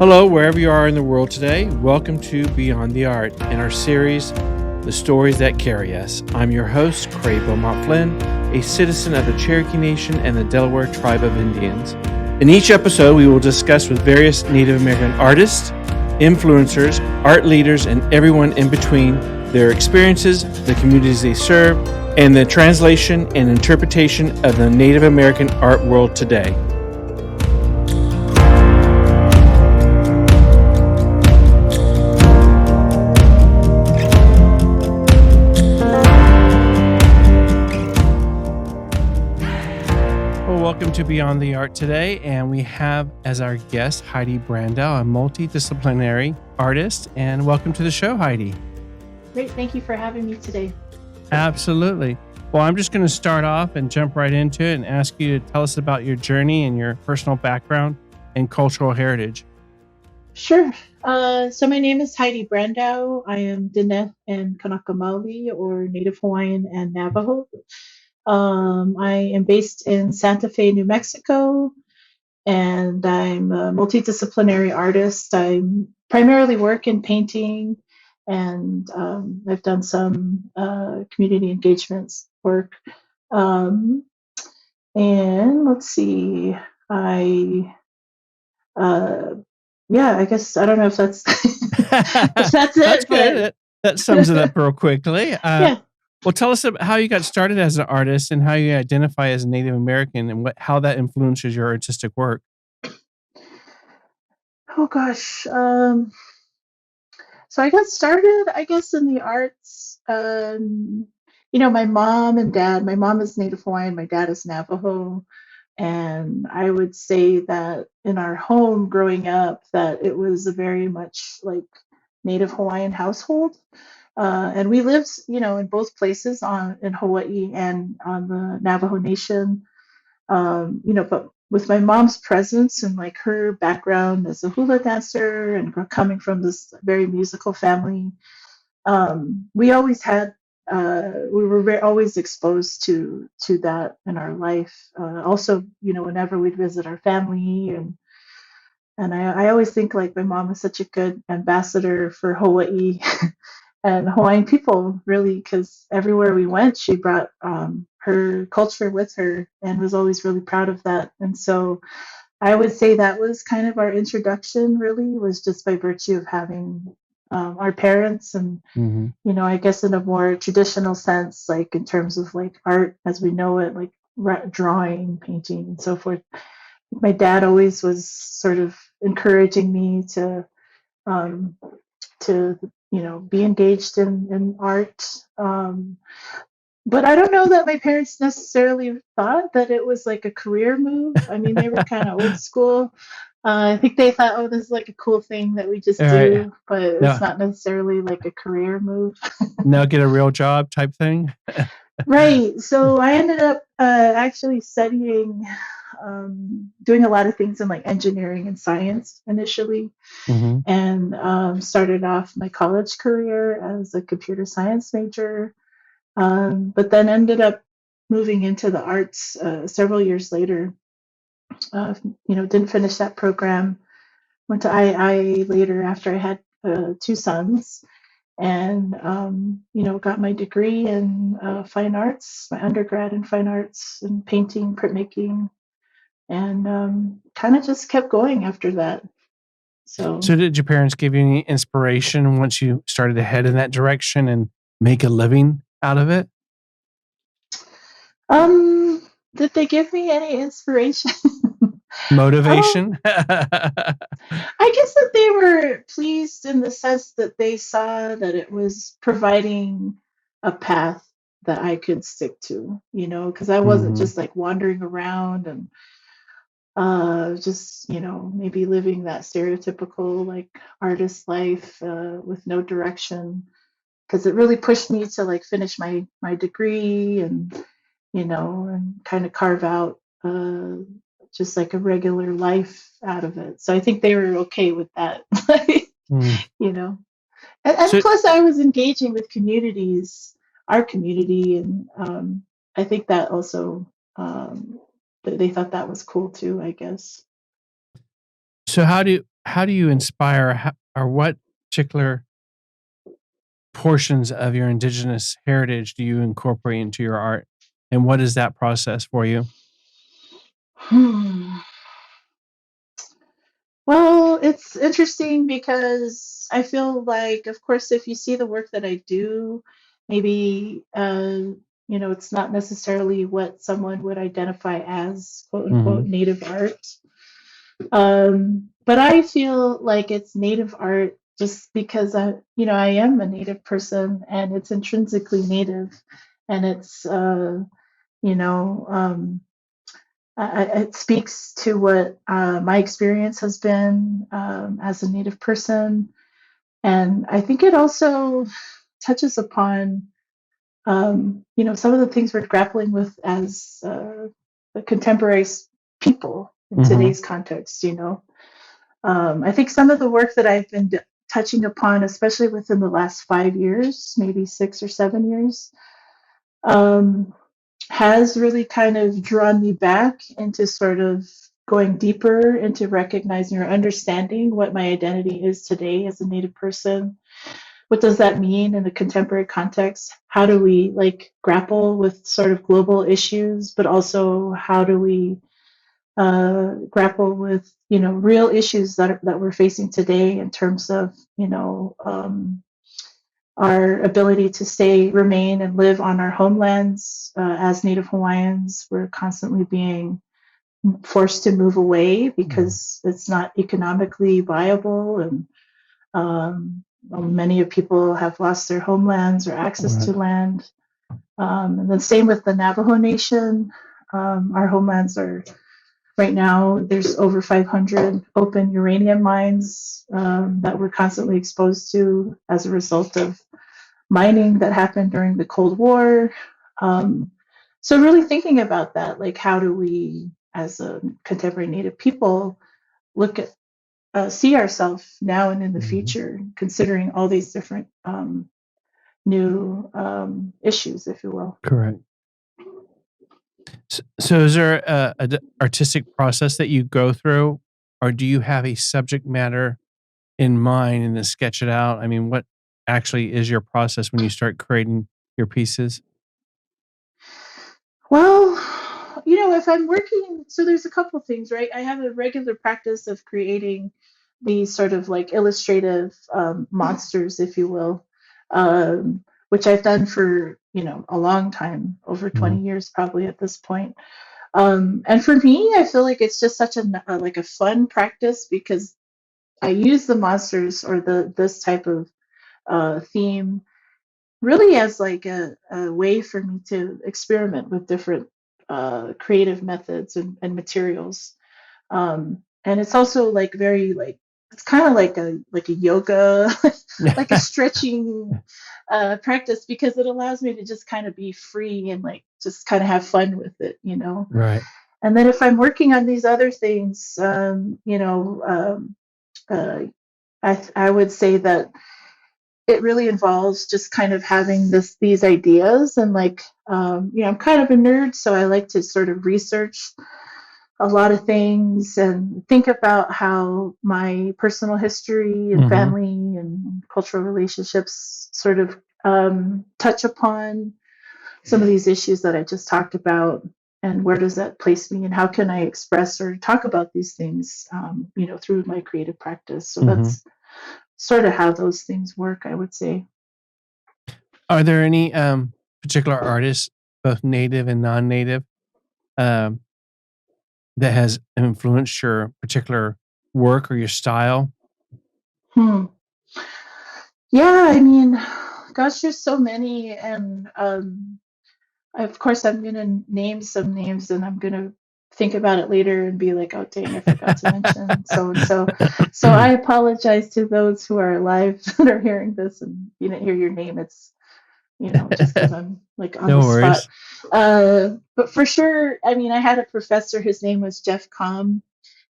Hello, wherever you are in the world today. Welcome to Beyond the Art and our series, The Stories That Carry Us. I'm your host, Craig Beaumont Flynn, a citizen of the Cherokee Nation and the Delaware Tribe of Indians. In each episode, we will discuss with various Native American artists, influencers, art leaders, and everyone in between their experiences, the communities they serve, and the translation and interpretation of the Native American art world today. Welcome to Beyond the Art today, and we have as our guest Heidi Brandow, a multidisciplinary artist. And welcome to the show, Heidi. Great, thank you for having me today. Absolutely. Well, I'm just going to start off and jump right into it and ask you to tell us about your journey and your personal background and cultural heritage. Sure. So my name is Heidi Brandow. I am Diné and Kanaka Maoli, or Native Hawaiian and Navajo. I am based in Santa Fe, New Mexico, and I'm a multidisciplinary artist. I primarily work in painting, and I've done some community engagements work. And let's see, I guess I don't know if that's if that's it. That's good. That sums it up real quickly. Yeah. Well, tell us about how you got started as an artist and how you identify as a Native American and how that influences your artistic work. Oh gosh. So I got started, I guess, in the arts. My mom and dad. My mom is Native Hawaiian. My dad is Navajo. And I would say that in our home growing up, that it was a very much like Native Hawaiian household. And we lived, in both places in Hawaii and on the Navajo Nation. But with my mom's presence and like her background as a hula dancer and coming from this very musical family, we always had we were always exposed to that in our life. Also, whenever we'd visit our family, and I always think like my mom was such a good ambassador for Hawaii and Hawaiian people, really, because everywhere we went, she brought her culture with her and was always really proud of that. And so I would say that was kind of our introduction, really, was just by virtue of having our parents and, I guess in a more traditional sense, like in terms of like art as we know it, like drawing, painting, and so forth. My dad always was sort of encouraging me to be engaged in art. But I don't know that my parents necessarily thought that it was like a career move. I mean, they were kind of old school. I think they thought, oh, this is like a cool thing that we just do, but it's not necessarily like a career move. Now get a real job type thing. Right. So I ended up actually studying, doing a lot of things in like engineering and science initially, and started off my college career as a computer science major, but then ended up moving into the arts several years later. Didn't finish that program. Went to II later after I had two sons, and got my degree in fine arts, my undergrad in fine arts and painting, printmaking, and kind of just kept going after that. So did your parents give you any inspiration once you started to head in that direction and make a living out of it? Did they give me any inspiration? Motivation? I guess that they were pleased in the sense that they saw that it was providing a path that I could stick to, because I wasn't just like wandering around and just, maybe living that stereotypical like artist life with no direction, because it really pushed me to like finish my degree and, and kind of carve out just like a regular life out of it. So I think they were okay with that, and plus I was engaging with communities, our community, and I think that also they thought that was cool too, I guess. So how do how do you inspire, or what particular portions of your Indigenous heritage do you incorporate into your art? And what is that process for you? Hmm. Well, it's interesting because I feel like, of course, if you see the work that I do, maybe it's not necessarily what someone would identify as quote unquote Mm-hmm. native art. But I feel like it's native art just because I am a native person and it's intrinsically native, and it's you know, it speaks to what my experience has been as a native person, and I think it also touches upon some of the things we're grappling with as the contemporary people in Mm-hmm. today's context. I think some of the work that I've been touching upon, especially within the last 5 years, maybe 6 or 7 years, um, has really kind of drawn me back into sort of going deeper into recognizing or understanding what my identity is today as a Native person. What does that mean in the contemporary context? How do we grapple with sort of global issues, but also how do we grapple with real issues that we're facing today in terms of our ability to remain and live on our homelands. As Native Hawaiians, we're constantly being forced to move away because it's not economically viable, and many of people have lost their homelands or access Right. to land. And then same with the Navajo Nation. Our homelands are right now, there's over 500 open uranium mines that we're constantly exposed to as a result of mining that happened during the Cold War. So really thinking about that, like how do we, as a contemporary Native people, look at see ourselves now and in the future, considering all these different new issues, if you will. Correct. So is there a artistic process that you go through, or do you have a subject matter in mind and then sketch it out? I mean, what actually is your process when you start creating your pieces? Well, if I'm working, so there's a couple things, right? I have a regular practice of creating these sort of like illustrative monsters, if you will, which I've done for, a long time, over 20 Mhm. years probably at this point. And for me, I feel like it's just such a fun practice because I use the monsters or this type of theme really as like a way for me to experiment with different creative methods and materials. And it's also like very like it's kind of like a yoga, like a stretching practice because it allows me to just kind of be free and like just kind of have fun with it. Right. And then if I'm working on these other things, uh, I would say that it really involves just kind of having these ideas and I'm kind of a nerd, so I like to sort of research a lot of things and think about how my personal history and Mm-hmm. family and cultural relationships sort of touch upon some of these issues that I just talked about, and where does that place me and how can I express or talk about these things through my creative practice. So Mm-hmm. that's sort of how those things work, I would say. Are there any particular artists, both native and non-native, um, that has influenced your particular work or your style? Hmm. Yeah, I mean, gosh, there's so many, and of course, I'm gonna name some names, and I'm gonna think about it later and be like, "Oh, dang, I forgot to mention so and so." So I apologize to those who are alive that are hearing this and you didn't hear your name. It's just because I'm like on the No spot. worries. But for sure, I mean, I had a professor. His name was Jeff Com.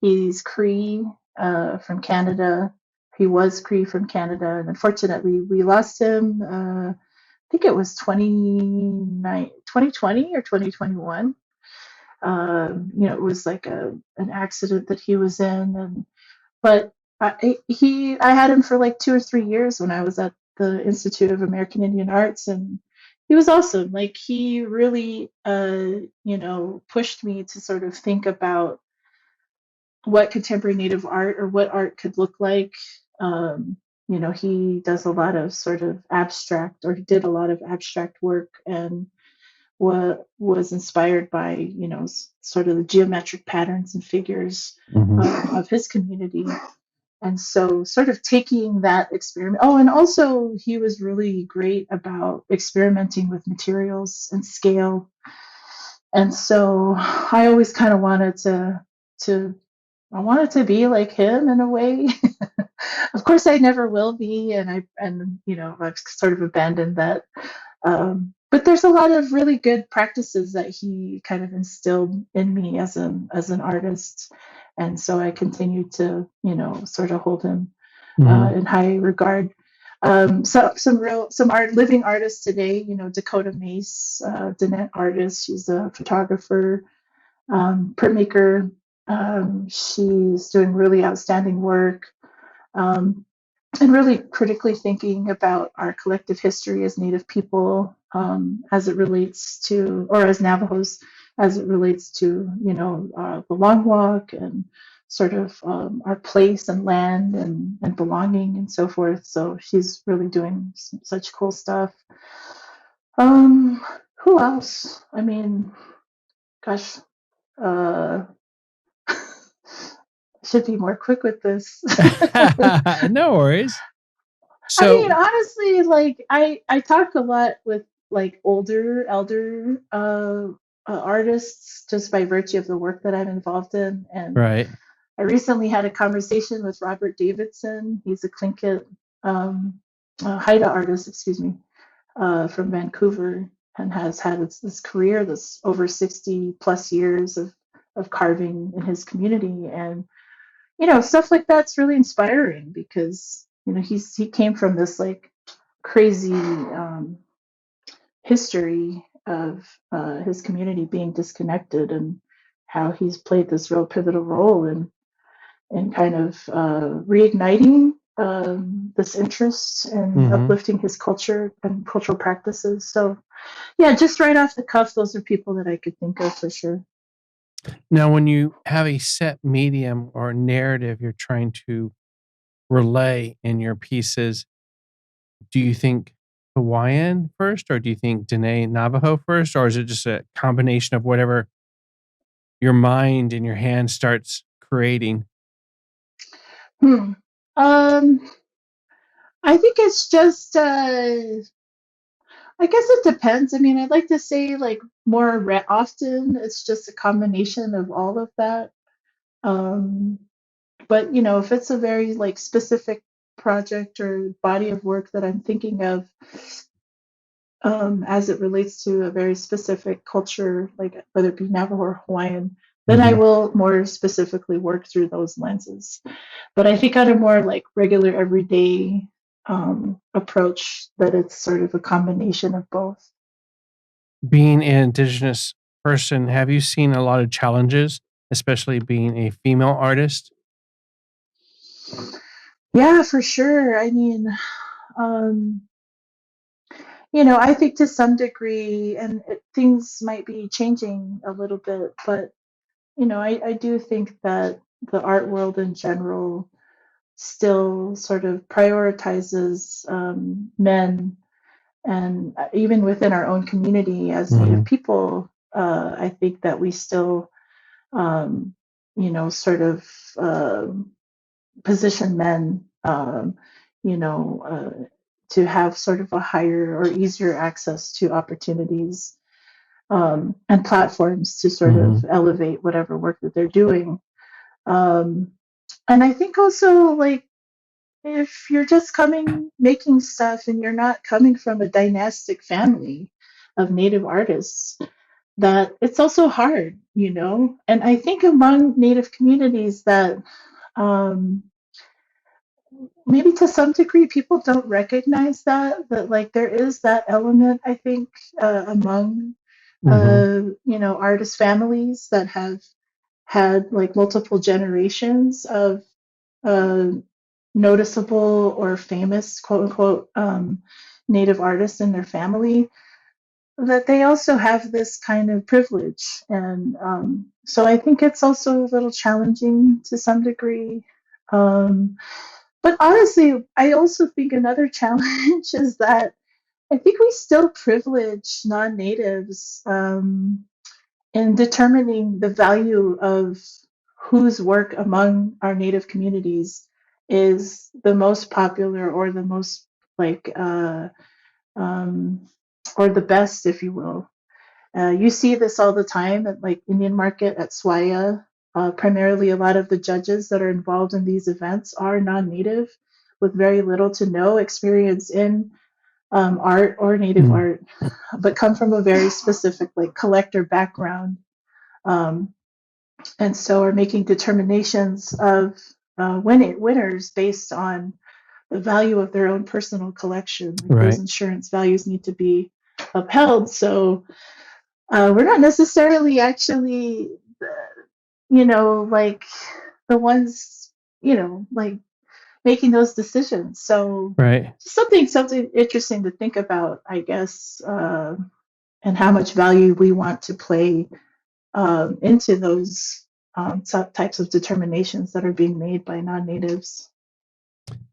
He's Cree from Canada. He was Cree from Canada, and unfortunately, we lost him. I think it was 2020 or 2021. It was like an accident that he was in, but I had him for like 2 or 3 years when I was at the Institute of American Indian Arts, and he was awesome. Like he really, pushed me to sort of think about what contemporary Native art or what art could look like. Um, he does a lot of sort of abstract, or he did a lot of abstract work, and what was inspired by, sort of the geometric patterns and figures of his community. And so, sort of taking that experiment. Oh, and also, he was really great about experimenting with materials and scale. And so, I always kind of to I wanted to be like him in a way. Of course, I never will be, and I've sort of abandoned that. But there's a lot of really good practices that he kind of instilled in me as an artist, and so I continue to sort of hold him in high regard. Some living artists today, Dakota Mace, Diné artist. She's a photographer, printmaker. She's doing really outstanding work. Um, and really critically thinking about our collective history as Native people, as it relates to, or as Navajos, as it relates to, the long walk, and sort of our place and land, and belonging and so forth. So she's really doing such cool stuff. Who else? I mean, gosh, uh, should be more quick with this. No worries. I So, mean, honestly, like I talk a lot with like elder artists, just by virtue of the work that I'm involved in. And right. I recently had a conversation with Robert Davidson. He's a Tlingit Haida artist, excuse me, from Vancouver, and has had this career that's over 60 plus years of carving in his community. And stuff like that's really inspiring, because he came from this like crazy history of his community being disconnected, and how he's played this real pivotal role in kind of reigniting this interest and uplifting his culture and cultural practices. So yeah, just right off the cuff, those are people that I could think of for sure. Now, when you have a set medium or narrative you're trying to relay in your pieces, do you think Hawaiian first, or do you think Diné Navajo first, or is it just a combination of whatever your mind and your hand starts creating? Hmm. Um, I think it's just I guess it depends. I mean, I'd like to say like often it's just a combination of all of that. Um, but if it's a very like specific project or body of work that I'm thinking of, as it relates to a very specific culture, like whether it be Navajo or Hawaiian, then I will more specifically work through those lenses. But I think on a more like regular everyday approach, that it's sort of a combination of both. Being an Indigenous person, have you seen a lot of challenges, especially being a female artist? Yeah, for sure. I mean, um, I think to some degree, and things might be changing a little bit, but I do think that the art world in general still sort of prioritizes men, and even within our own community as Native people, I think that we still, um, sort of position men, to have sort of a higher or easier access to opportunities, and platforms to sort of elevate whatever work that they're doing. Um, and I think also, like, if you're just making stuff, and you're not coming from a dynastic family of Native artists, that it's also hard, And I think among Native communities that, um, maybe to some degree people don't recognize that like there is that element, I think, among artist families that have had like multiple generations of noticeable or famous, quote unquote, Native artists in their family, that they also have this kind of privilege. And so I think it's also a little challenging to some degree. But honestly, I also think another challenge is that I think we still privilege non natives in determining the value of whose work among our native communities is the most popular or the most like um, or the best, if you will. You see this all the time at like Indian Market at Swaya. Primarily, a lot of the judges that are involved in these events are non-native, with very little to no experience in art or native art, but come from a very specific like collector background, um, and so are making determinations of winners based on the value of their own personal collection. Like those insurance values need to be upheld. So we're not necessarily actually, like the ones, like making those decisions. So something interesting to think about, I guess, and how much value we want to play into those types of determinations that are being made by non-natives.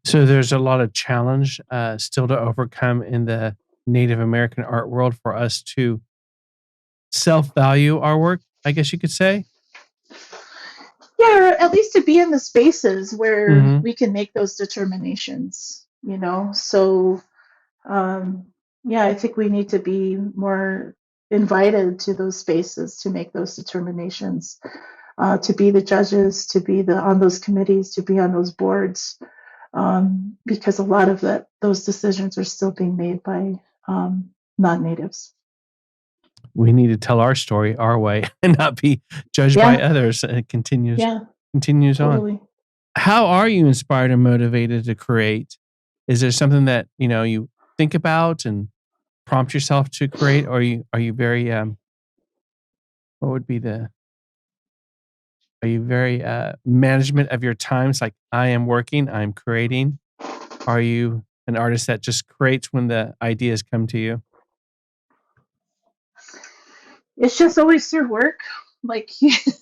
So there's a lot of challenge still to overcome in the Native American art world for us to self-value our work, I guess you could say. Yeah, or at least to be in the spaces where we can make those determinations, So, yeah, I think we need to be more invited to those spaces to make those determinations, to be the judges, to be on those committees, to be on those boards, because a lot of those decisions are still being made by non-natives. We need to tell our story our way and not be judged by others. And it continues Totally. on. How are you inspired and motivated to create? Is there something that you think about and prompt yourself to create, or are you very what would be the are you very management of your times? Like, I am working, I'm creating. Are you an artist that just creates when the ideas come to you? It's just always through work. Like, it's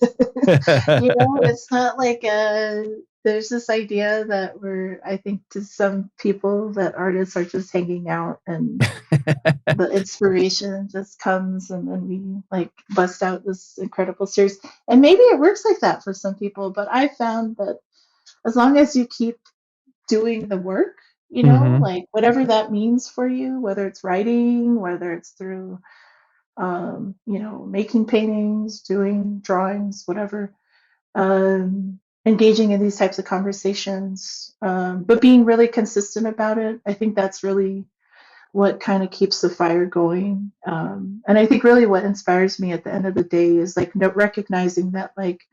not like there's this idea that I think to some people that artists are just hanging out and the inspiration just comes and then we like bust out this incredible series. And maybe it works like that for some people, but I found that as long as you keep doing the work, like whatever that means for you, whether it's writing, whether it's through making paintings, doing drawings, whatever, engaging in these types of conversations, but being really consistent about it. I think that's really what kind of keeps the fire going. And I think really what inspires me at the end of the day is like recognizing that like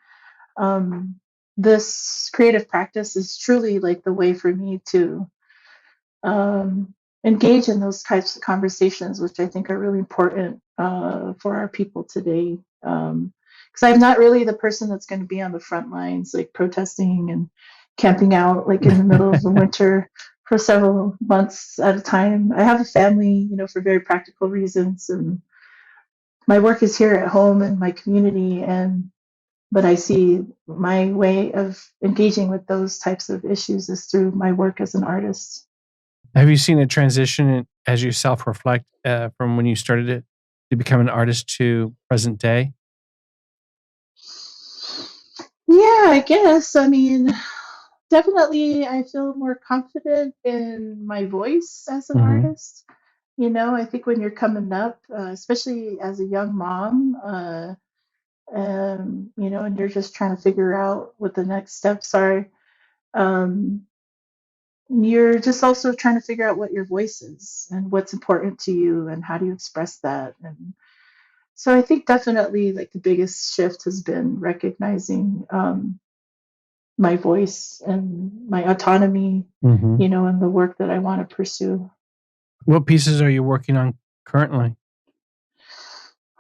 this creative practice is truly like the way for me to engage in those types of conversations, which I think are really important for our people today. Because I'm not really the person that's going to be on the front lines, like protesting and camping out, like in the middle of the winter for several months at a time. I have a family, for very practical reasons, and my work is here at home in my community. But I see my way of engaging with those types of issues is through my work as an artist. Have you seen a transition as you self-reflect from when you started it to become an artist to present day? Yeah, I guess. I mean, definitely I feel more confident in my voice as an artist. I think when you're coming up, especially as a young mom, and you're just trying to figure out what the next steps are, um, you're just also trying to figure out what your voice is and what's important to you and how do you express that. And so I think definitely like the biggest shift has been recognizing my voice and my autonomy, and the work that I want to pursue. What pieces are you working on currently?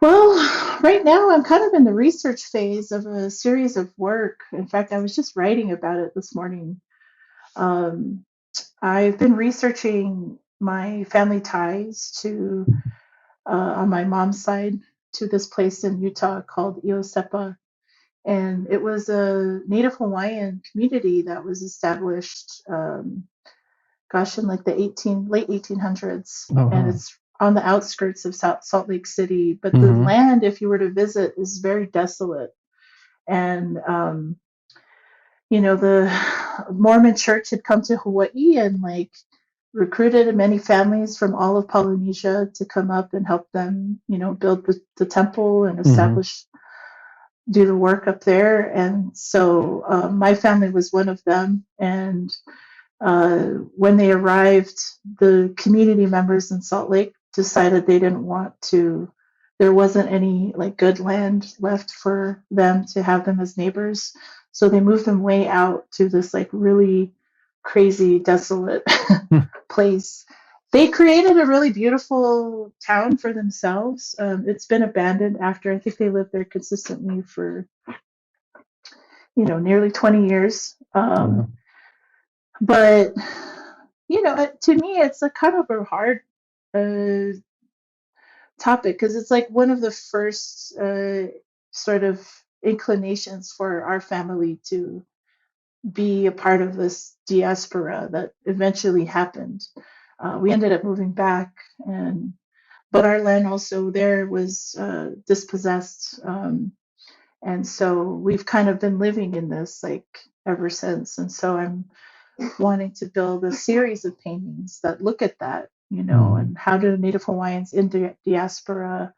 Well, right now I'm kind of in the research phase of a series of work. In fact, I was just writing about it this morning. I've been researching my family ties to, on my mom's side, to this place in Utah called Iosepa. And it was a Native Hawaiian community that was established, in like the late 1800s, Oh, and wow. it's on the outskirts of Salt Lake City. But the Mm-hmm. land, if you were to visit, is very desolate. And the Mormon Church had come to Hawaii and like recruited many families from all of Polynesia to come up and help them, build the temple and Mm-hmm. do the work up there. And so my family was one of them. And when they arrived, the community members in Salt Lake decided they didn't want to. There wasn't any like good land left for them to have them as neighbors, so they moved them way out to this like really crazy, desolate place. They created a really beautiful town for themselves. It's been abandoned after I think they lived there consistently for nearly 20 years. Wow. But to me, it's a kind of a hard uh, topic because it's like one of the first sort of inclinations for our family to be a part of this diaspora that eventually happened. We ended up moving back, but our land also there was dispossessed, and so we've kind of been living in this like ever since. And so I'm wanting to build a series of paintings that look at that, Mm-hmm. and how do Native Hawaiians in the diaspora,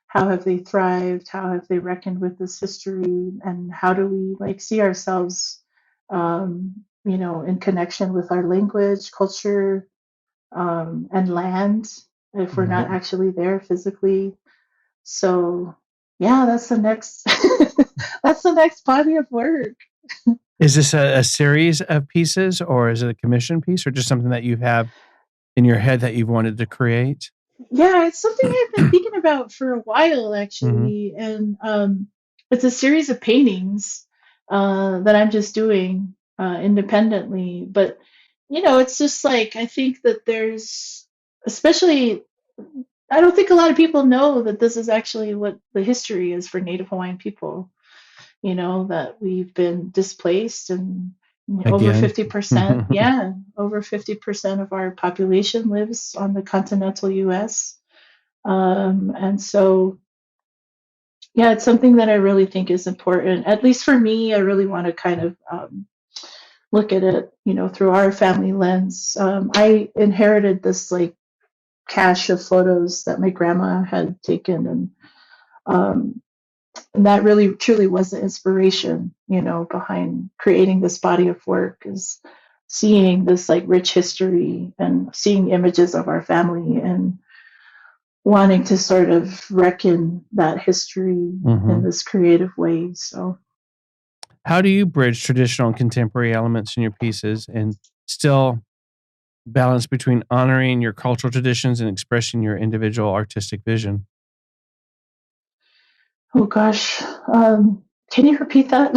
how have they thrived, how have they reckoned with this history, and how do we like see ourselves, in connection with our language, culture, and land if we're Right. not actually there physically. So yeah, that's the next that's the next body of work. Is this a series of pieces, or is it a commission piece, or just something that you have in your head that you've wanted to create? Yeah, it's something I've been thinking about for a while, Mm-hmm. actually, and it's a series of paintings that I'm just doing independently. But it's just like I think that there's, especially, I don't think a lot of people know that this is actually what the history is for Native Hawaiian people. That we've been displaced and over Again. 50%, yeah, over 50% of our population lives on the continental US. And so, yeah, it's something that I really think is important. At least for me, I really want to kind of look at it, through our family lens. I inherited this like cache of photos that my grandma had taken, um, and that really truly was the inspiration, behind creating this body of work, is seeing this like rich history and seeing images of our family and wanting to sort of reckon that history Mm-hmm. in this creative way. So, How do you bridge traditional and contemporary elements in your pieces and still balance between honoring your cultural traditions and expressing your individual artistic vision? oh gosh, can you repeat that?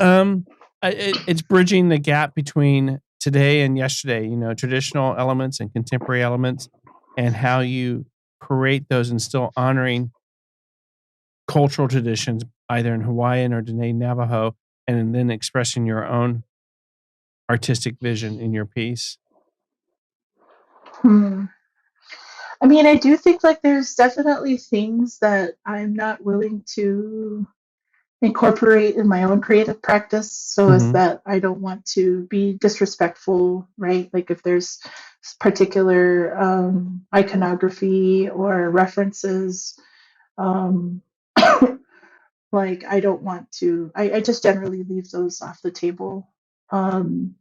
um, it's bridging the gap between today and yesterday. Traditional elements and contemporary elements, and how you create those and still honoring cultural traditions, either in Hawaiian or Diné Navajo, and then expressing your own artistic vision in your piece. Hmm. I mean, I do think like there's definitely things that I'm not willing to incorporate in my own creative practice so as Mm-hmm. that I don't want to be disrespectful, right? Like if there's particular iconography or references, um, like I don't want to, I just generally leave those off the table, um,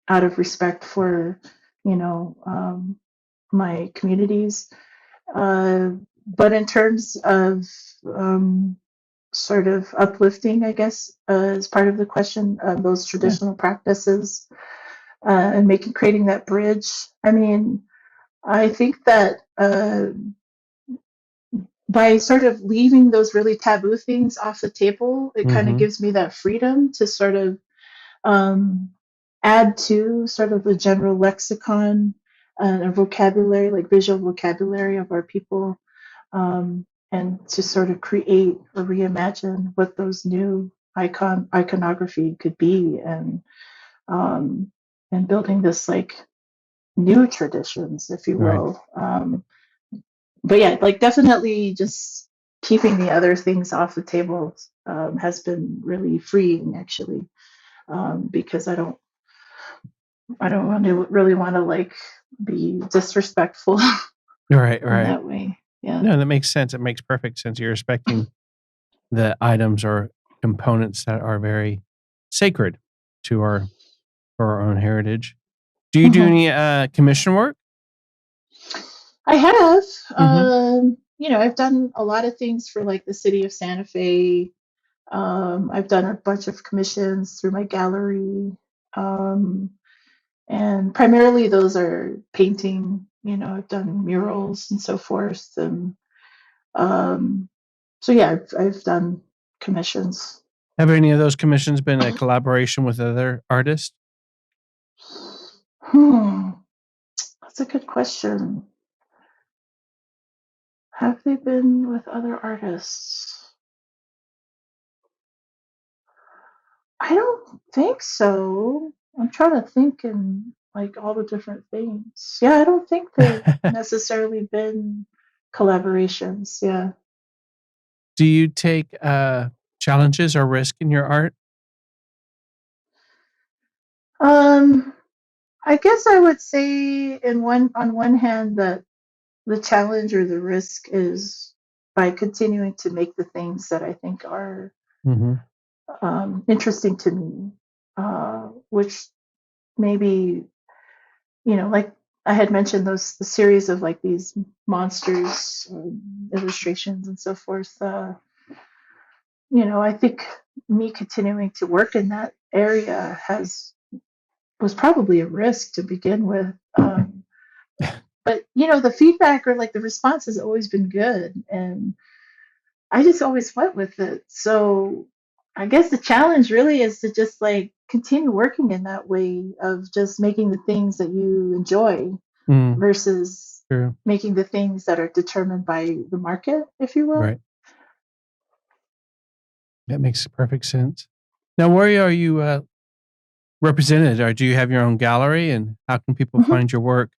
out of respect for, you know, um, my communities. Uh, but in terms of um, sort of uplifting, I guess, as part of the question of those Yeah. traditional practices, and creating that bridge. I mean, I think that by sort of leaving those really taboo things off the table, it kind of Mm-hmm. gives me that freedom to sort of add to sort of the general lexicon and a vocabulary, like visual vocabulary of our people, and to sort of create or reimagine what those new iconography could be, um, and building this like new traditions, if you Right. will. But yeah, like definitely just keeping the other things off the table has been really freeing, actually, because I don't really want to like be disrespectful Right. in Right. that way. Yeah. No, that makes sense. It makes perfect sense. You're respecting the items or components that are very sacred to our for our own heritage. Do you do Mhm. any commission work? I have, Mm-hmm. I've done a lot of things for like the city of Santa Fe. I've done a bunch of commissions through my gallery. Um, and primarily those are painting. I've done murals and so forth, and um, so yeah, I've done commissions. Have any of those commissions been a collaboration with other artists? Hmm, that's a good question. Have they been with other artists? I don't think so. I'm trying to think in like all the different things. Yeah, I don't think they've necessarily been collaborations. Yeah. Do you take challenges or risk in your art? Um, I guess I would say on one hand that the challenge or the risk is by continuing to make the things that I think are Mm-hmm. interesting to me, which maybe like I had mentioned the series of like these monsters, illustrations and so forth. I think me continuing to work in that area was probably a risk to begin with. But the feedback or like the response has always been good, and I just always went with it. So I guess the challenge really is to just like continue working in that way of just making the things that you enjoy Mm, versus true. making the things that are determined by the market, if you will. Right. That makes perfect sense. Now, where are you represented? Or do you have your own gallery? And how can people Mhm. find your work?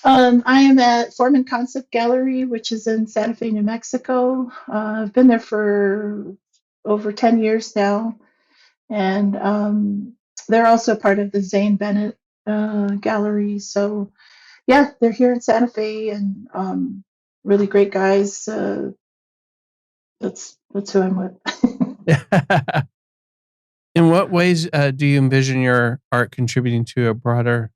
I am at Foreman Concept Gallery, which is in Santa Fe, New Mexico. I've been there for over 10 years now. And they're also part of the Zane Bennett Gallery. So, yeah, they're here in Santa Fe and really great guys. That's who I'm with. In what ways do you envision your art contributing to a broader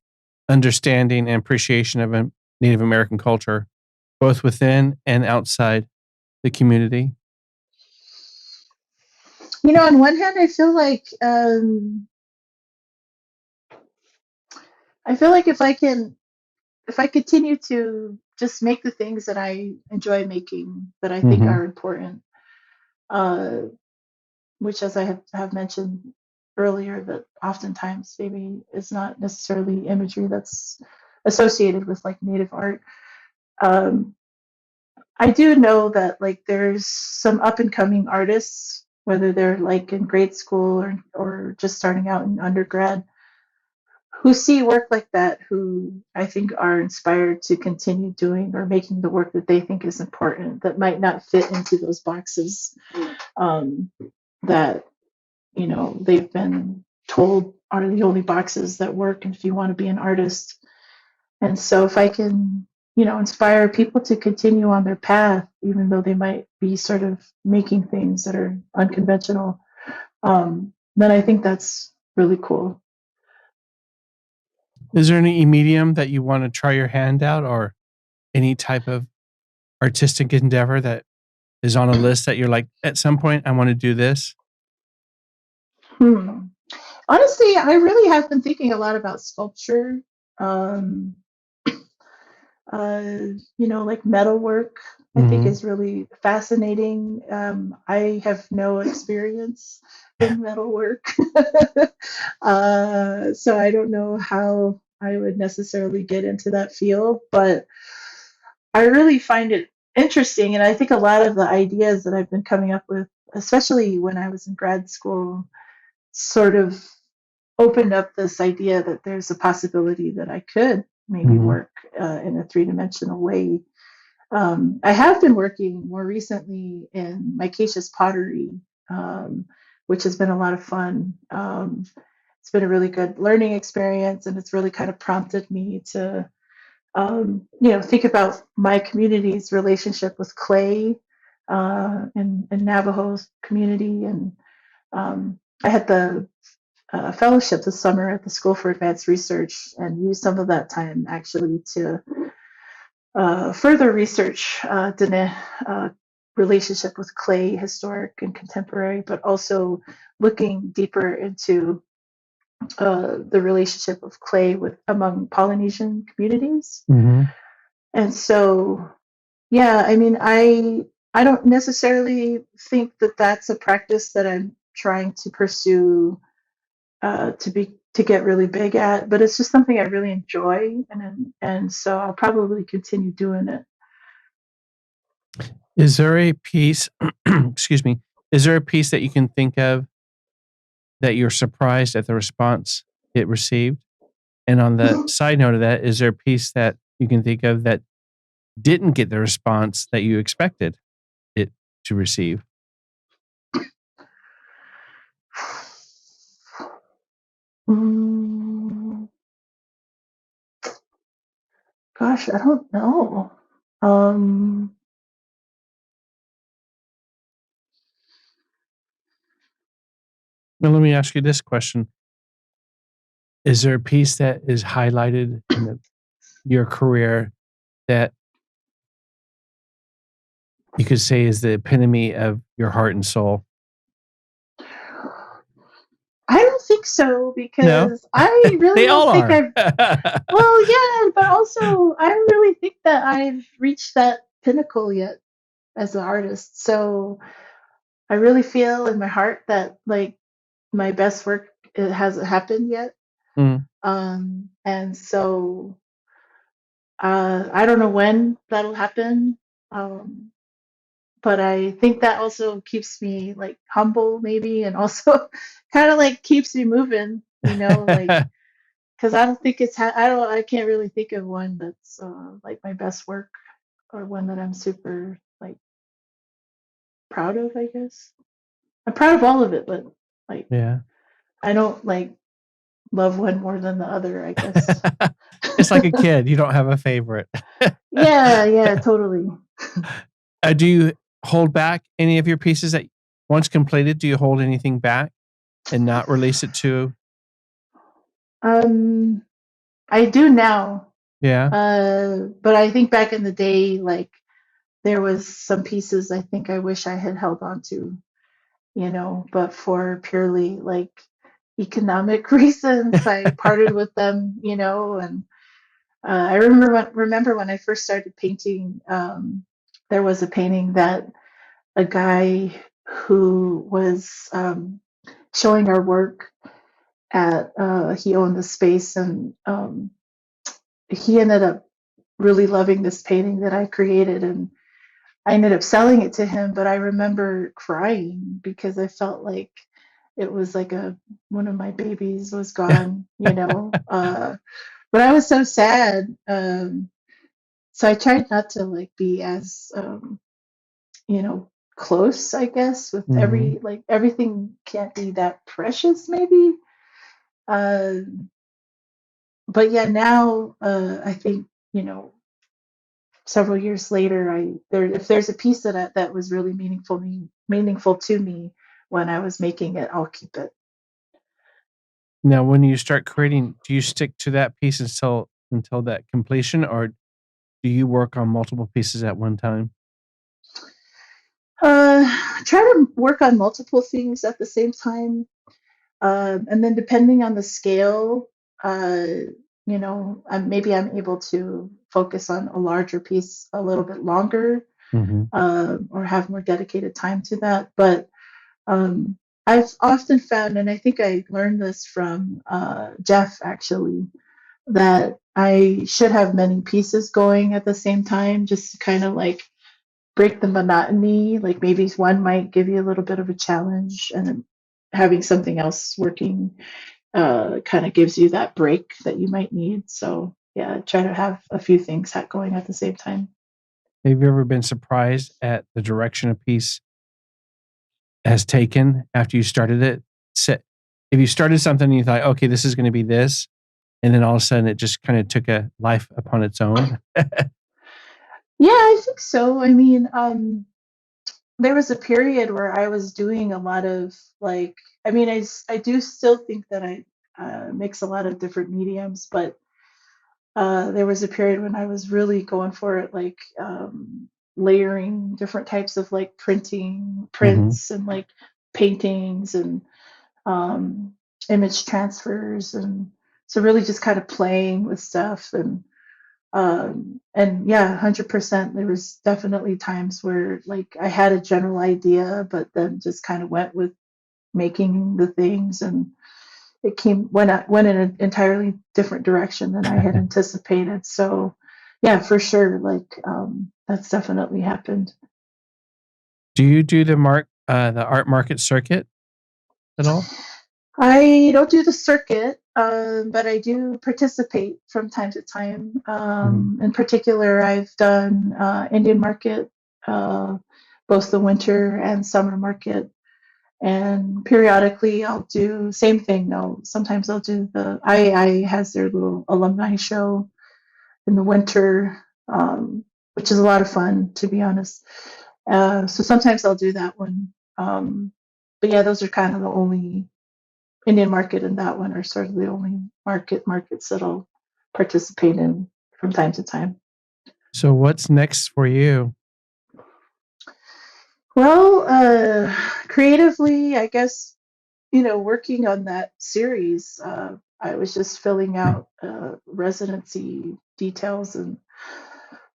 understanding and appreciation of Native American culture, both within and outside the community? On one hand, I feel like if I continue to just make the things that I enjoy making that I think Mm-hmm. are important, uh, which as I have mentioned earlier, that oftentimes maybe is not necessarily imagery that's associated with like native art. Um, I do know that like there's some up and coming artists, whether they're like in grade school or just starting out in undergrad, who see work like that, who I think are inspired to continue doing or making the work that they think is important, that might not fit into those boxes, um, that they've been told are the only boxes that work if you want to be an artist. And so if I can inspire people to continue on their path even though they might be sort of making things that are unconventional, then I think that's really cool. Is there any medium that you want to try your hand out, or any type of artistic endeavor that is on a list that you're like, at some point, I want to do this? Hmm. Honestly, I really have been thinking a lot about sculpture. Um, like metalwork, I think Mm-hmm. is really fascinating. I have no experience in metalwork. So I don't know how I would necessarily get into that field, but I really find it interesting. And I think a lot of the ideas that I've been coming up with, especially when I was in grad school, sort of opened up this idea that there's a possibility that I could maybe work in a three-dimensional way. I have been working more recently in micaceous pottery, which has been a lot of fun. It's been a really good learning experience, and it's really kind of prompted me to, think about my community's relationship with clay in Navajo community. And I had the fellowship this summer at the School for Advanced Research and used some of that time actually to further research Diné relationship with clay, historic and contemporary, but also looking deeper into the relationship of clay with among Polynesian communities. And so, yeah, I mean, I don't necessarily think that that's a practice that I'm trying to pursue to get really big at, but it's just something I really enjoy, and so I'll probably continue doing it. Is there a piece, excuse me, is there a piece that you can think of that you're surprised at the response it received? And on the side note of that, is there a piece that you can think of that didn't get the response that you expected it to receive? Gosh, I don't know. Now, let me ask you this question. Is there a piece that is highlighted in your career that you could say is the epitome of your heart and soul? I don't think so, No? because I really They all don't think are. well, yeah, but also I don't really think that I've reached that pinnacle yet as an artist. So I really feel in my heart that like my best work it hasn't happened yet. Mm. And so I don't know when that'll happen. Um, but I think that also keeps me like humble maybe, and also kind of like keeps me moving, like because I don't think I can't really think of one that's like my best work or one that I'm super like proud of, I guess. I'm proud of all of it, but like Yeah. I don't like love one more than the other, I guess. It's like a kid. You don't have a favorite. Yeah, totally. Do you hold back any of your pieces that once completed? Do you hold anything back and not release it to? I do now. Yeah. But I think back in the day, like there was some pieces I think I wish I had held on to, but for purely like economic reasons, I parted with them, and I remember when I first started painting, there was a painting that a guy who was showing our work at, he owned the space, and he ended up really loving this painting that I created, and I ended up selling it to him. But I remember crying because I felt like it was like one of my babies was gone, but I was so sad. So I tried not to like be as close, I guess, with like everything can't be that precious maybe. uh, but yeah, now I think, several years later, if there's a piece that was really meaningful to me when I was making it, I'll keep it. Now, when you start creating, do you stick to that piece until that completion, or do you work on multiple pieces at one time? Try to work on multiple things at the same time, and then depending on the scale, uh, maybe I'm able to focus on a larger piece a little bit longer, or have more dedicated time to that. But I've often found, and I think I learned this from Jeff actually, that I should have many pieces going at the same time, just to kind of like break the monotony. Like maybe one might give you a little bit of a challenge, and then having something else working kind of gives you that break that you might need. So yeah, try to have a few things going at the same time. Have you ever been surprised at the direction a piece has taken after you started it? If you started something and you thought, okay, this is going to be this, and then all of a sudden it just kind of took a life upon its own. Yeah, I think so. I mean, there was a period where I was doing a lot of like, I mean, I do still think that I mix a lot of different mediums, but there was a period when I was really going for it, like layering different types of like Mm-hmm. prints and like paintings and um, image transfers. And so really just kind of playing with stuff. And yeah, 100%. There was definitely times where like I had a general idea, but then just kind of went with making the things, and it went in an entirely different direction than I had anticipated. So yeah, for sure, like that's definitely happened. Do you do the art market circuit at all? I don't do the circuit, but I do participate from time to time. Mm-hmm. In particular, I've done Indian market, both the winter and summer market, and periodically I'll do same thing. Sometimes I'll do the I has their little alumni show in the winter, which is a lot of fun, to be honest. So sometimes I'll do that one. But yeah, those are kind of the only Indian market and that one are sort of the only markets that I'll participate in from time to time. So what's next for you? Well, creatively, I guess, working on that series, I was just filling out residency details, and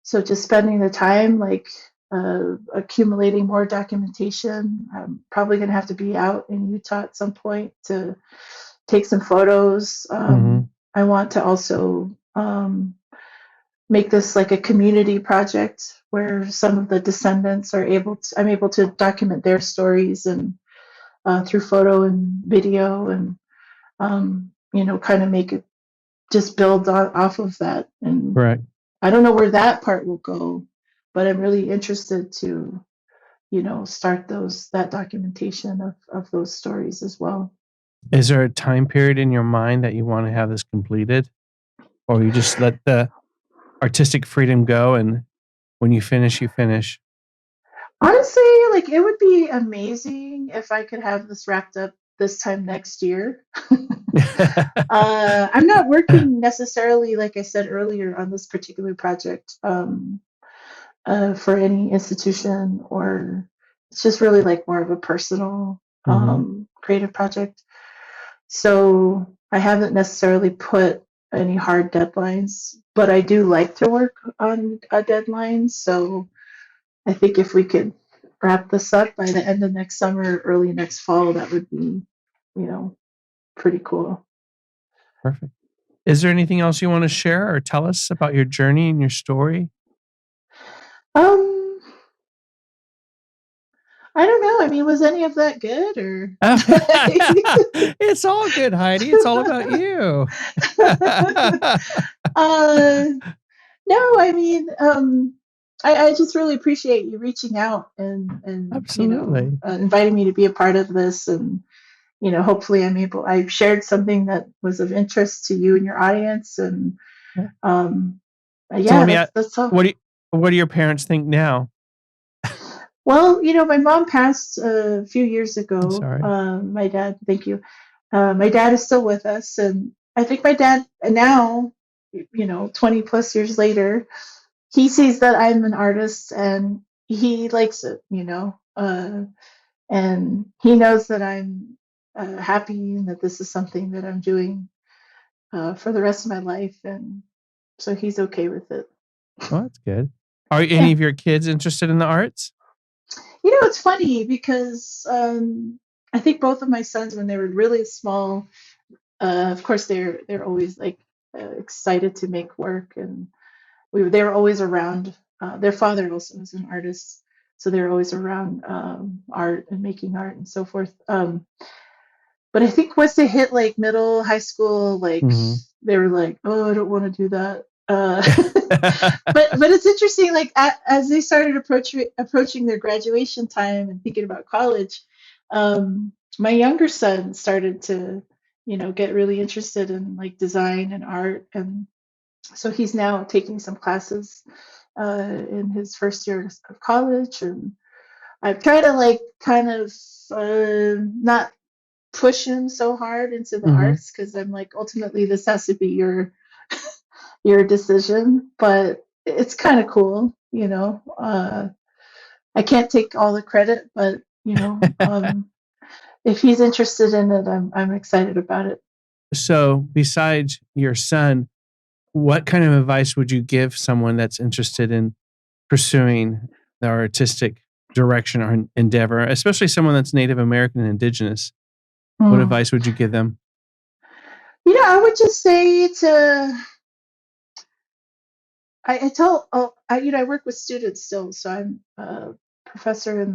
so just spending the time, like accumulating more documentation. I'm probably going to have to be out in Utah at some point to take some photos. Mm-hmm. I want to also make this like a community project where some of the descendants I'm able to document their stories, and through photo and video, and kind of make it just build off of that. And Correct. I don't know where that part will go, but I'm really interested to, start that documentation of those stories as well. Is there a time period in your mind that you want to have this completed, or you just let the artistic freedom go, and when you finish, you finish? Honestly, like it would be amazing if I could have this wrapped up this time next year. I'm not working necessarily, like I said earlier, on this particular project for any institution, or it's just really like more of a personal Mm-hmm. creative project. So I haven't necessarily put any hard deadlines, but I do like to work on a deadline. So I think if we could wrap this up by the end of next summer, early next fall, that would be, you know, pretty cool. Perfect. Is there anything else you want to share or tell us about your journey and your story? Um, I don't know. I mean, was any of that good or? Oh, it's all good, Heidi. It's all about you. uh, no, I mean, I just really appreciate you reaching out and Absolutely. inviting me to be a part of this. And hopefully I've shared something that was of interest to you and your audience. And Yeah. um, So let yeah, me ask, that's all. what do your parents think now? Well, my mom passed a few years I'm ago. sorry. My dad, thank you. My dad is still with us, and I think my dad now, 20 plus years later, he sees that I'm an artist and he likes it, and he knows that I'm happy and that this is something that I'm doing for the rest of my life, and so he's okay with it. Well, that's good. Are Yeah. any of your kids interested in the arts? It's funny because I think both of my sons, when they were really small, of course they're always like excited to make work, and they were always around. Their father also was an artist, so they were always around art and making art and so forth. But I think once they hit like middle, high school, like they were like, "Oh, I don't want to do that." But it's interesting. Like as they started approaching their graduation time and thinking about college, my younger son started to, get really interested in like design and art, and so he's now taking some classes in his first year of college, and I've tried to like kind of not push him so hard into the arts, because I'm like, ultimately this has to be your decision, but it's kind of cool, I can't take all the credit, but if he's interested in it, I'm excited about it. So besides your son, what kind of advice would you give someone that's interested in pursuing the artistic direction or endeavor, especially someone that's Native American and Indigenous? What advice would you give them? I would just say I tell, I work with students still, so I'm a professor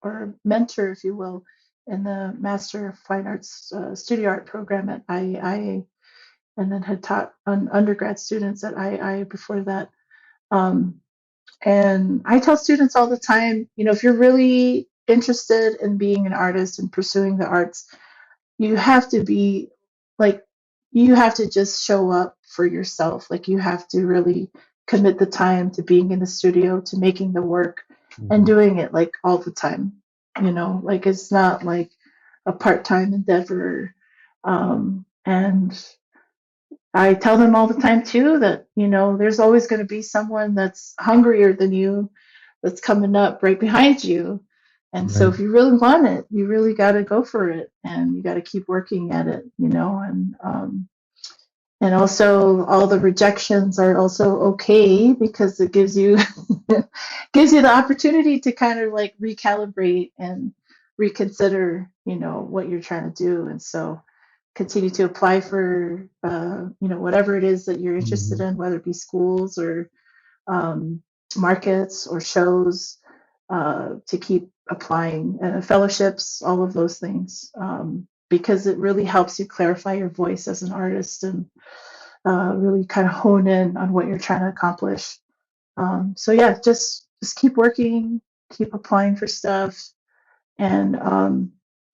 or mentor, if you will, in the Master of Fine Arts Studio Art program at IAIA, and then had taught undergrad students at IAIA before that. And I tell students all the time, if you're really interested in being an artist and pursuing the arts, you have to be like, you have to just show up for yourself. Like, you have to really commit the time to being in the studio, to making the work, and doing it like all the time. Like, it's not like a part-time endeavor. And I tell them all the time too that, there's always going to be someone that's hungrier than you, that's coming up right behind you. And so if you really want it, you really got to go for it, and you got to keep working at it, and also all the rejections are also okay, because it gives you gives you the opportunity to kind of like recalibrate and reconsider, what you're trying to do. And so continue to apply for, whatever it is that you're interested in, whether it be schools or markets or shows, to keep applying, fellowships, all of those things, because it really helps you clarify your voice as an artist, and really kind of hone in on what you're trying to accomplish. So yeah, just keep working, keep applying for stuff, and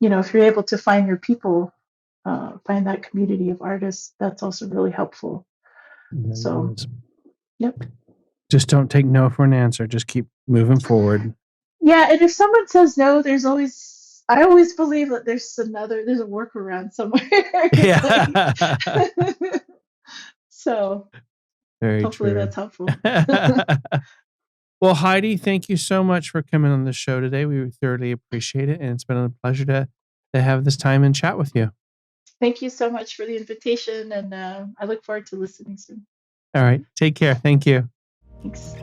if you're able to find your people, find that community of artists, that's also really helpful. So, yep. Just don't take no for an answer. Just keep moving forward. Yeah, and if someone says no, I always believe that there's a workaround somewhere. Yeah. So very hopefully true. That's helpful. Well, Heidi, thank you so much for coming on the show today. We thoroughly appreciate it, and it's been a pleasure to have this time and chat with you. Thank you so much for the invitation, and I look forward to listening soon. All right. Take care. Thank you. Thanks.